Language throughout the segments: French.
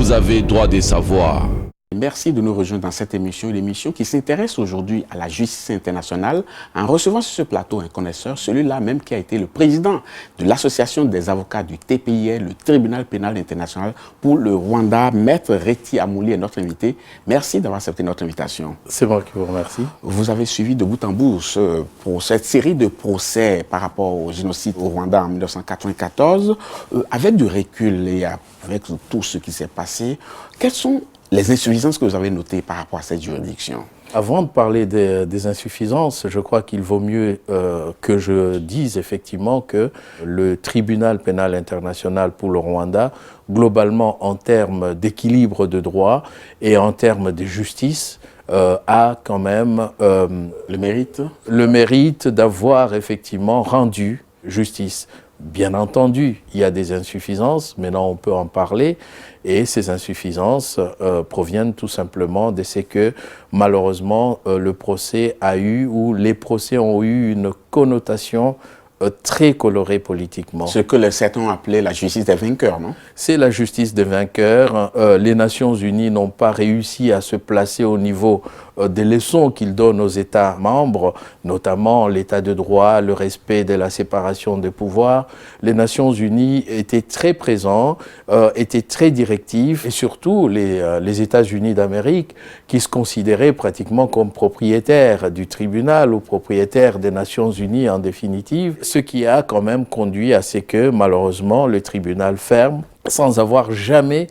vous avez droit de savoir. Merci de nous rejoindre dans cette émission, une émission qui s'intéresse aujourd'hui à la justice internationale en recevant sur ce plateau un connaisseur, celui-là même qui a été le président de l'association des avocats du TPIR, le Tribunal pénal international pour le Rwanda. Maître Reti Amouli est notre invité. Merci d'avoir accepté notre invitation. C'est moi qui vous remercie. Vous avez suivi de bout en bout pour cette série de procès par rapport au génocide au Rwanda en 1994. Avec du recul et avec tout ce qui s'est passé, quelles sont les insuffisances que vous avez notées par rapport à cette juridiction? Avant de parler des insuffisances, je crois qu'il vaut mieux que je dise effectivement que le tribunal pénal international pour le Rwanda, globalement en termes d'équilibre de droit et en termes de justice, a quand même le mérite d'avoir effectivement rendu justice. Bien entendu, il y a des insuffisances, maintenant on peut en parler, et ces insuffisances proviennent tout simplement de ce que malheureusement le procès a eu, ou les procès ont eu une connotation très colorée politiquement. Ce que certains ont appelé la justice des vainqueurs, non? C'est la justice des vainqueurs. Les Nations Unies n'ont pas réussi à se placer au niveau des leçons qu'ils donnent aux États membres, notamment l'état de droit, le respect de la séparation des pouvoirs. Les Nations Unies étaient très présents, étaient très directifs, et surtout les États-Unis d'Amérique, qui se considéraient pratiquement comme propriétaires du tribunal ou propriétaires des Nations Unies en définitive, ce qui a quand même conduit à ce que malheureusement le tribunal ferme sans avoir jamais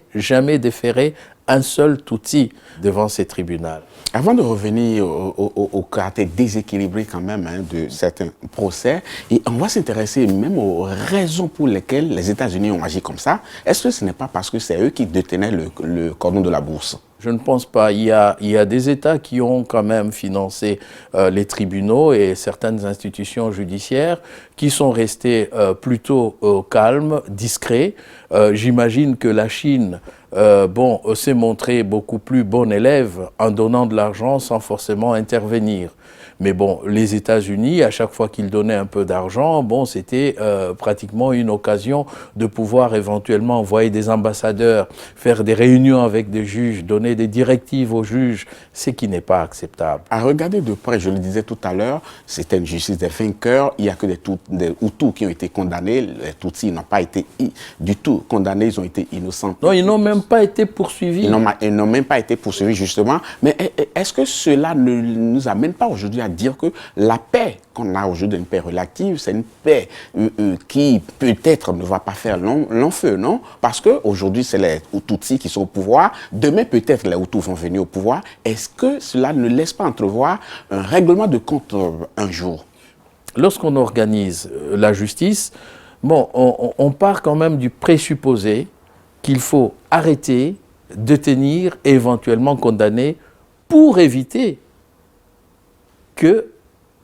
déféré un seul Tutsi devant ces tribunaux. Avant de revenir au caractère déséquilibré quand même de certains procès, et on va s'intéresser même aux raisons pour lesquelles les États-Unis ont agi comme ça. Est-ce que ce n'est pas parce que c'est eux qui détenaient le cordon de la bourse? Je ne pense pas. Il y a des États qui ont quand même financé les tribunaux et certaines institutions judiciaires qui sont restés plutôt calmes, discrets. J'imagine que la Chine s'est montrée beaucoup plus bon élève en donnant de l'argent sans forcément intervenir. Mais bon, les États-Unis, à chaque fois qu'ils donnaient un peu d'argent, c'était pratiquement une occasion de pouvoir éventuellement envoyer des ambassadeurs, faire des réunions avec des juges, donner des directives aux juges, ce qui n'est pas acceptable. À regarder de près, je le disais tout à l'heure, c'était une justice des vainqueurs. Il n'y a que des Hutus qui ont été condamnés. Les Tutsis n'ont pas été du tout condamnés, ils ont été innocents. Non, ils n'ont même pas été poursuivis. Ils n'ont même pas été poursuivis, justement. Mais est-ce que cela ne nous amène pas aujourd'hui à dire que la paix qu'on a aujourd'hui, une paix relative, c'est une paix qui peut-être ne va pas faire long feu, non? Parce qu'aujourd'hui, c'est les Tutsis qui sont au pouvoir. Demain, peut-être les Hutus vont venir au pouvoir. Est-ce que cela ne laisse pas entrevoir un règlement de compte un jour? Lorsqu'on organise la justice, on part quand même du présupposé qu'il faut arrêter, détenir et éventuellement condamner pour éviter que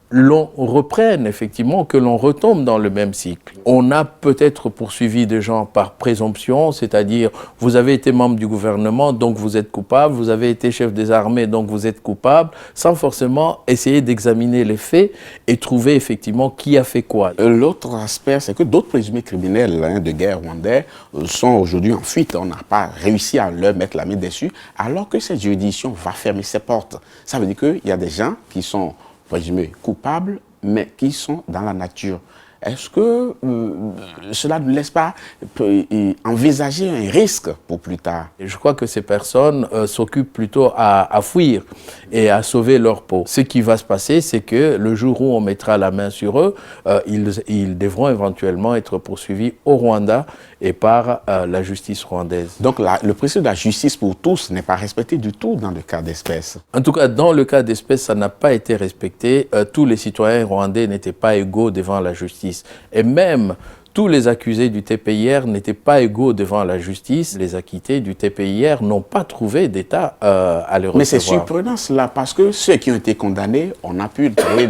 l'on reprenne effectivement, que l'on retombe dans le même cycle. On a peut-être poursuivi des gens par présomption, c'est-à-dire vous avez été membre du gouvernement, donc vous êtes coupable, vous avez été chef des armées, donc vous êtes coupable, sans forcément essayer d'examiner les faits et trouver effectivement qui a fait quoi. L'autre aspect, c'est que d'autres présumés criminels de guerre rwandais sont aujourd'hui en fuite. On n'a pas réussi à leur mettre la main dessus, alors que cette juridiction va fermer ses portes. Ça veut dire qu'il y a des gens qui sont présumés coupables, mais qui sont dans la nature. Est-ce que cela ne laisse pas envisager un risque pour plus tard? Je crois que ces personnes s'occupent plutôt à fuir et à sauver leur peau. Ce qui va se passer, c'est que le jour où on mettra la main sur eux, ils devront éventuellement être poursuivis au Rwanda et par la justice rwandaise. Donc le principe de la justice pour tous n'est pas respecté du tout dans le cas d'espèce. En tout cas, dans le cas d'espèce, ça n'a pas été respecté. Tous les citoyens rwandais n'étaient pas égaux devant la justice. Et même tous les accusés du TPIR n'étaient pas égaux devant la justice. Les acquittés du TPIR n'ont pas trouvé d'État à les recevoir. Mais c'est surprenant cela, parce que ceux qui ont été condamnés, on a pu trouver,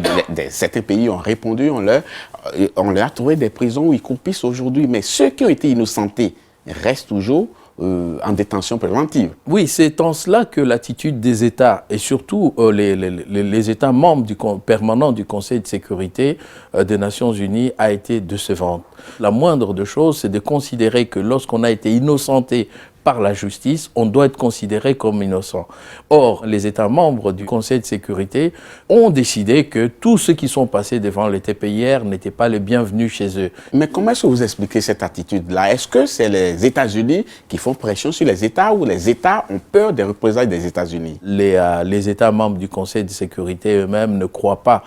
certains pays ont répondu, on leur a trouvé des prisons où ils croupissent aujourd'hui. Mais ceux qui ont été innocentés restent toujours en détention préventive. Oui, c'est en cela que l'attitude des États, et surtout les États membres permanents du Conseil de sécurité des Nations Unies, a été décevante. La moindre des choses, c'est de considérer que lorsqu'on a été innocenté par la justice, on doit être considéré comme innocent. Or, les États membres du Conseil de sécurité ont décidé que tous ceux qui sont passés devant les TPIR n'étaient pas les bienvenus chez eux. Mais comment est-ce que vous expliquez cette attitude-là? Est-ce que c'est les États-Unis qui font pression sur les États ou les États ont peur des représailles des États-Unis? Les États membres du Conseil de sécurité eux-mêmes ne croient pas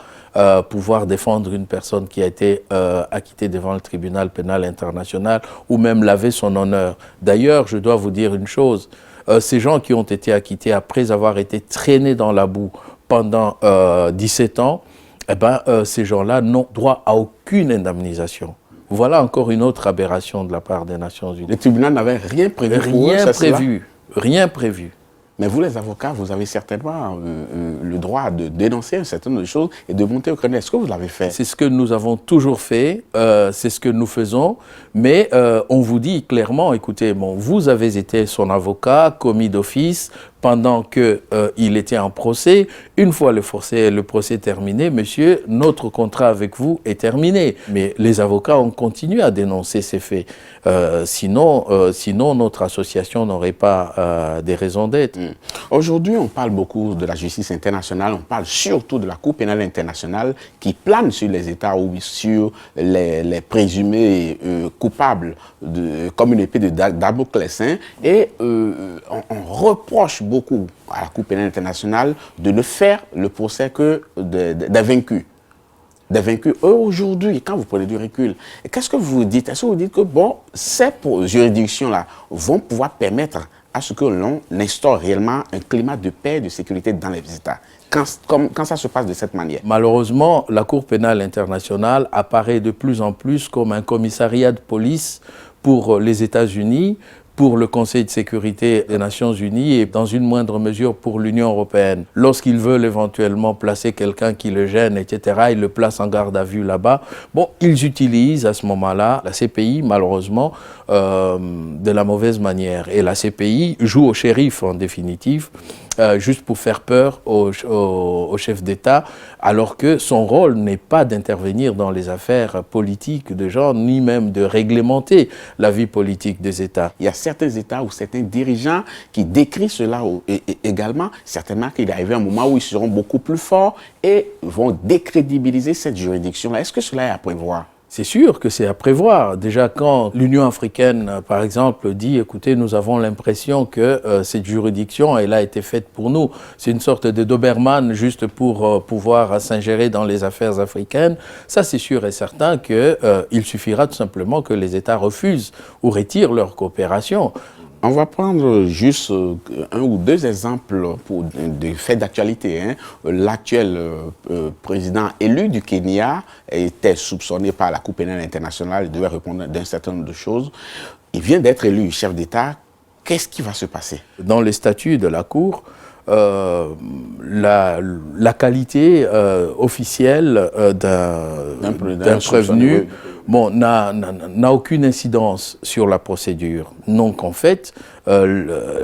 pouvoir défendre une personne qui a été acquittée devant le tribunal pénal international ou même laver son honneur. D'ailleurs, je dois vous dire une chose, ces gens qui ont été acquittés après avoir été traînés dans la boue pendant 17 ans, eh ben, ces gens-là n'ont droit à aucune indemnisation. Voilà encore une autre aberration de la part des Nations Unies. Le tribunal n'avait rien prévu pour eux, c'est cela? Rien prévu. Mais vous, les avocats, vous avez certainement le droit de dénoncer un certain nombre de choses et de monter au créneau. Est-ce que vous l'avez fait? C'est ce que nous avons toujours fait, c'est ce que nous faisons, mais on vous dit clairement, écoutez, bon, vous avez été son avocat, commis d'office, pendant qu'il était en procès. Une fois le procès terminé, monsieur, notre contrat avec vous est terminé. Mais les avocats ont continué à dénoncer ces faits. Sinon, notre association n'aurait pas des raisons d'être. Aujourd'hui, on parle beaucoup de la justice internationale, on parle surtout de la Cour pénale internationale qui plane sur les États ou sur les présumés coupables comme une épée de Damoclès. Et on reproche beaucoup à la Cour pénale internationale de ne faire le procès que des vaincus. Des vaincus. Eux, aujourd'hui, quand vous prenez du recul, qu'est-ce que vous dites? Est-ce que vous dites que bon, ces juridictions-là vont pouvoir permettre à ce que l'on instaure réellement un climat de paix et de sécurité dans les États, quand ça se passe de cette manière? Malheureusement, la Cour pénale internationale apparaît de plus en plus comme un commissariat de police pour les États-Unis, pour le Conseil de sécurité des Nations Unies et dans une moindre mesure pour l'Union européenne. Lorsqu'ils veulent éventuellement placer quelqu'un qui le gêne, etc., ils le placent en garde à vue là-bas. Bon, ils utilisent à ce moment-là la CPI, malheureusement, de la mauvaise manière. Et la CPI joue au shérif, en définitive, juste pour faire peur au chef d'État, alors que son rôle n'est pas d'intervenir dans les affaires politiques de gens, ni même de réglementer la vie politique des États. Il y a certains États ou certains dirigeants qui décrivent cela également, certainement qu'il arrive un moment où ils seront beaucoup plus forts et vont décrédibiliser cette juridiction-là. Est-ce que cela est à prévoir? C'est sûr que c'est à prévoir. Déjà, quand l'Union africaine, par exemple, dit « Écoutez, nous avons l'impression que cette juridiction, elle a été faite pour nous. C'est une sorte de Doberman juste pour pouvoir s'ingérer dans les affaires africaines. » Ça, c'est sûr et certain qu'il suffira tout simplement que les États refusent ou retirent leur coopération. On va prendre juste un ou deux exemples pour des faits d'actualité. L'actuel président élu du Kenya était soupçonné par la Cour pénale internationale, il devait répondre d'un certain nombre de choses. Il vient d'être élu chef d'État. Qu'est-ce qui va se passer? Dans les statuts de la Cour, la qualité officielle d'un prévenu bon, n'a aucune incidence sur la procédure. Donc en fait,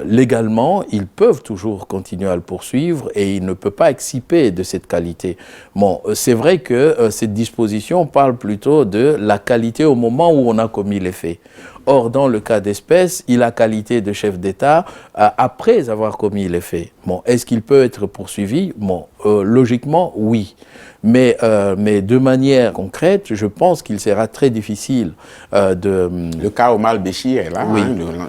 légalement, ils peuvent toujours continuer à le poursuivre et il ne peut pas exciper de cette qualité. Bon, c'est vrai que cette disposition parle plutôt de la qualité au moment où on a commis les faits. Or, dans le cas d'espèce, il a qualité de chef d'État après avoir commis les faits. Bon, est-ce qu'il peut être poursuivi? Bon, logiquement, oui. Mais de manière concrète, je pense qu'il sera très difficile de... Le cas Omar al-Béchir est là, oui.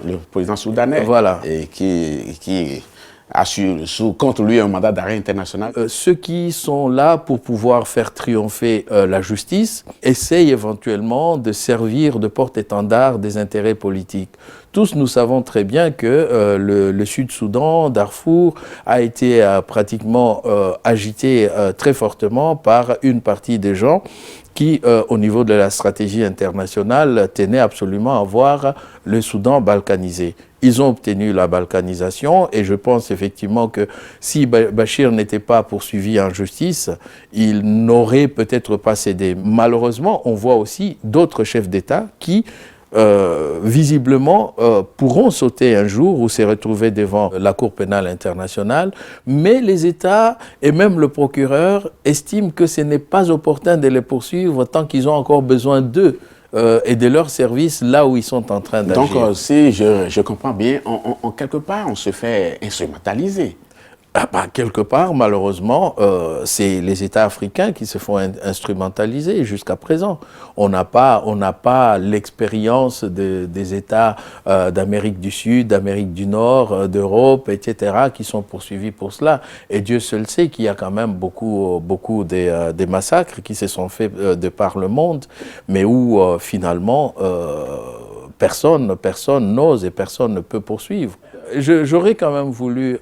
Le président soudanais, voilà. Et qui assure contre lui un mandat d'arrêt international. Ceux qui sont là pour pouvoir faire triompher la justice essayent éventuellement de servir de porte-étendard des intérêts politiques. Tous nous savons très bien que le Sud-Soudan, Darfour, a été pratiquement agité très fortement par une partie des gens qui, au niveau de la stratégie internationale, tenaient absolument à voir le Soudan balkanisé. Ils ont obtenu la balkanisation et je pense effectivement que si Bachir n'était pas poursuivi en justice, il n'aurait peut-être pas cédé. Malheureusement, on voit aussi d'autres chefs d'État qui visiblement pourront sauter un jour ou se retrouver devant la Cour pénale internationale, mais les États et même le procureur estiment que ce n'est pas opportun de les poursuivre tant qu'ils ont encore besoin d'eux et de leur service là où ils sont en train d'agir. Donc, si je comprends bien, en quelque part, on se fait instrumentaliser. Ah bah, quelque part, malheureusement, c'est les États africains qui se font instrumentaliser jusqu'à présent. On n'a pas l'expérience des États d'Amérique du Sud, d'Amérique du Nord, d'Europe, etc., qui sont poursuivis pour cela. Et Dieu seul sait qu'il y a quand même beaucoup des massacres qui se sont faits de par le monde, mais où finalement personne n'ose et personne ne peut poursuivre. J'aurais quand même voulu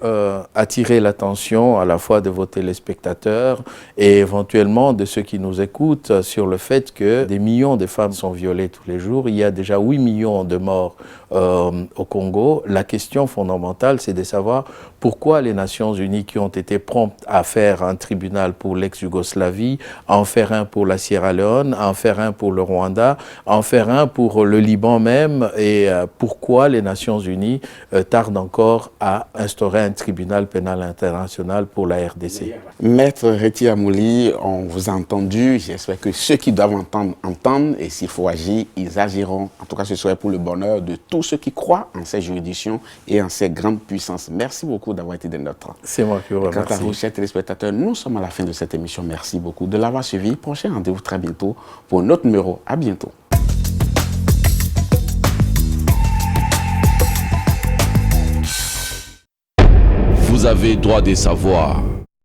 attirer l'attention à la fois de vos téléspectateurs et éventuellement de ceux qui nous écoutent sur le fait que des millions de femmes sont violées tous les jours. Il y a déjà 8 millions de morts au Congo. La question fondamentale, c'est de savoir pourquoi les Nations Unies, qui ont été promptes à faire un tribunal pour l'ex-Yougoslavie, à en faire un pour la Sierra Leone, à en faire un pour le Rwanda, à en faire un pour le Liban même, et pourquoi les Nations Unies tardent encore à instaurer un tribunal pénal international pour la RDC. Maître Reti Amouli, on vous a entendu. J'espère que ceux qui doivent entendent, et s'il faut agir, ils agiront. En tout cas, ce serait pour le bonheur de tous ceux qui croient en ces juridictions et en ces grandes puissances. Merci beaucoup d'avoir été des nôtres. C'est moi qui vous remercie. Quant à vous, chers téléspectateurs, nous sommes à la fin de cette émission. Merci beaucoup de l'avoir suivi. Prochain rendez-vous très bientôt pour un autre numéro. À bientôt. Vous avez droit de savoir.